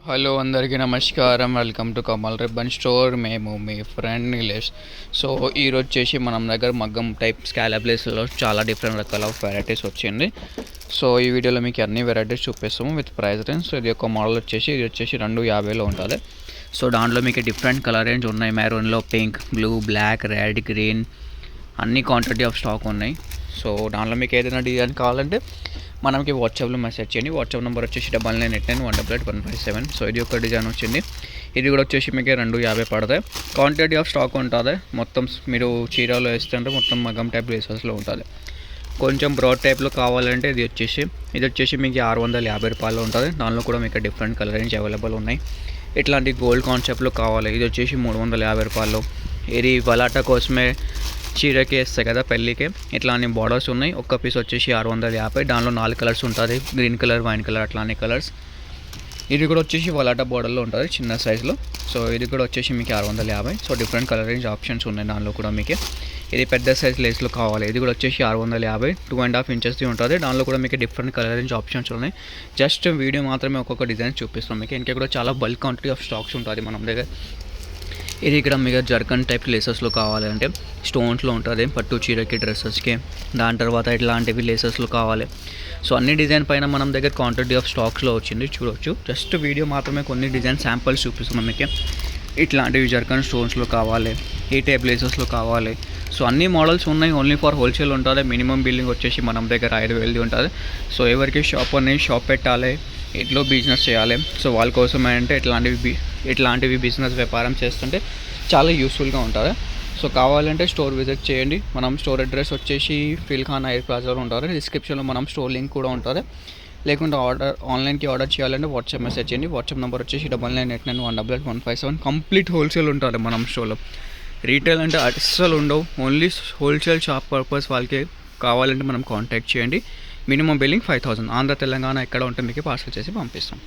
Hello అందరికీ నమస్కారం. Welcome to Kamal ribbon store. మేము మీ ఫ్రెండ్ నీలేష్. సో ఈరోజు వచ్చేసి మనం దగ్గర మగ్గం టైప్ స్కాలప్ లేస్లో చాలా డిఫరెంట్ రకాల వెరైటీస్ వచ్చింది. సో ఈ వీడియోలో మీకు అన్ని వెరైటీస్ చూపిస్తాము విత్ ప్రైస్ రేంజ్. సో ఇది ఒక మోడల్ వచ్చేసి 250లో ఉంటుంది. సో దాంట్లో మీకు డిఫరెంట్ కలర్ రేంజ్ ఉన్నాయి. మెరూన్లో pink, blue, black, red, green అన్ని క్వాంటిటీ ఆఫ్ స్టాక్ ఉన్నాయి. సో దాంట్లో మీకు ఏదైనా డిజైన్ కావాలంటే మనకి వాట్సాప్లో మెసేజ్ చేయండి. వాట్సాప్ నెంబర్ వచ్చేసి 9989 188 157. సో ఇది ఒక డిజైన్ వచ్చింది. ఇది కూడా వచ్చేసి మీకు 250 పడతాయి. క్వాంటిటీ ఆఫ్ స్టాక్ ఉంటుంది. మొత్తం మీరు చీరలో వేస్తుంటే మొత్తం మగ్గం టైప్ లేసెస్లో ఉంటుంది. కొంచెం బ్రాడ్ టైప్లో కావాలంటే ఇది వచ్చేసి మీకు 650 రూపాయలు ఉంటుంది. దానిలో కూడా మీకు డిఫరెంట్ కలర్ రేంజ్ అవైలబుల్ ఉన్నాయి. ఇట్లాంటి గోల్డ్ కాన్సెప్ట్లో కావాలి, ఇది వచ్చేసి 350 రూపాయలు. ఇది బలాటా కోసమే చీరకి వేస్తాయి కదా పెళ్ళికి, ఇట్లాంటి బార్డర్స్ ఉన్నాయి. ఒక్క పీస్ వచ్చేసి 650. దానిలో 4 కలర్స్ ఉంటుంది, గ్రీన్ కలర్, వైన్ కలర్, అట్లాంటి కలర్స్. ఇది కూడా వచ్చేసి వలాటా బార్డర్లో ఉంటుంది చిన్న సైజులో. సో ఇది కూడా వచ్చేసి మీకు 650. So different colour range options ఉన్నాయి దానిలో కూడా మీకు. ఇది పెద్ద సైజ్ లేస్లో కావాలి, ఇది కూడా వచ్చేసి 650, 2.5 ఇంచెస్ది ఉంటుంది. దానిలో కూడా మీకు డిఫరెంట్ కలర్ రేంజ్ ఆప్షన్స్ ఉన్నాయి. జస్ట్ వీడియో మాత్రమే ఒక్కొక్క డిజైన్ చూపిస్తాం మీకు. ఇంకా కూడా చాలా బల్క్ క్వాంటిటీ ఆఫ్ స్టాక్స్ ఉంటుంది మన దగ్గర. ఇది ఇక్కడ మీకు జర్కన్ టైప్ లేసెస్లో కావాలంటే స్టోన్స్లో ఉంటుంది, పట్టు చీరకి, డ్రెస్సెస్కి. దాని తర్వాత ఇట్లాంటివి లేసెస్లో కావాలి. సో అన్ని డిజైన్ పైన మనం దగ్గర క్వాంటిటీ ఆఫ్ స్టాక్స్లో వచ్చింది చూడవచ్చు. జస్ట్ వీడియో మాత్రమే కొన్ని డిజైన్ శాంపుల్స్ చూపిస్తున్నాం మీకు. ఇట్లాంటివి జర్కన్ స్టోన్స్లో కావాలి, ఈ టైప్ లేసెస్లో కావాలి. సో అన్ని మోడల్స్ ఉన్నాయి. ఓన్లీ ఫర్ హోల్సేల్ ఉంటుంది. మినిమం బిల్లింగ్ వచ్చేసి మనం దగ్గర 5,000 ఉంటుంది. సో ఎవరికి షాప్ పెట్టాలి, ఇట్లో బిజినెస్ చేయాలి, సో వాళ్ళ కోసమే అంటే ఇట్లాంటివి బిజినెస్ వ్యాపారం చేస్తుంటే చాలా యూస్ఫుల్గా ఉంటుంది. సో కావాలంటే స్టోర్ విజిట్ చేయండి. మనం స్టోర్ అడ్రస్ వచ్చేసి ఫిల్ఖాన్ ఎయిర్ ప్లాజాలో ఉంటుంది. డిస్క్రిప్షన్లో మనం స్టోర్ లింక్ కూడా ఉంటుంది. లేకుంటే ఆన్లైన్కి ఆర్డర్ చేయాలంటే వాట్సాప్ మెసేజ్ చేయండి. వాట్సాప్ నెంబర్ వచ్చేసి 9989 188 157. కంప్లీట్ హోల్సేల్ ఉంటుంది మనం స్టోర్లో. రీటైల్ అంటే అస్సలు ఉండవు. ఓన్లీ హోల్సేల్ షాప్ పర్పస్ వాళ్ళకి కావాలంటే మనం కాంటాక్ట్ చేయండి. Minimum billing 5,000. ఆంధ్ర తెలంగాణ ఎక్కడ ఉంటే మీకు పార్సల్ చేసి పంపిస్తాం.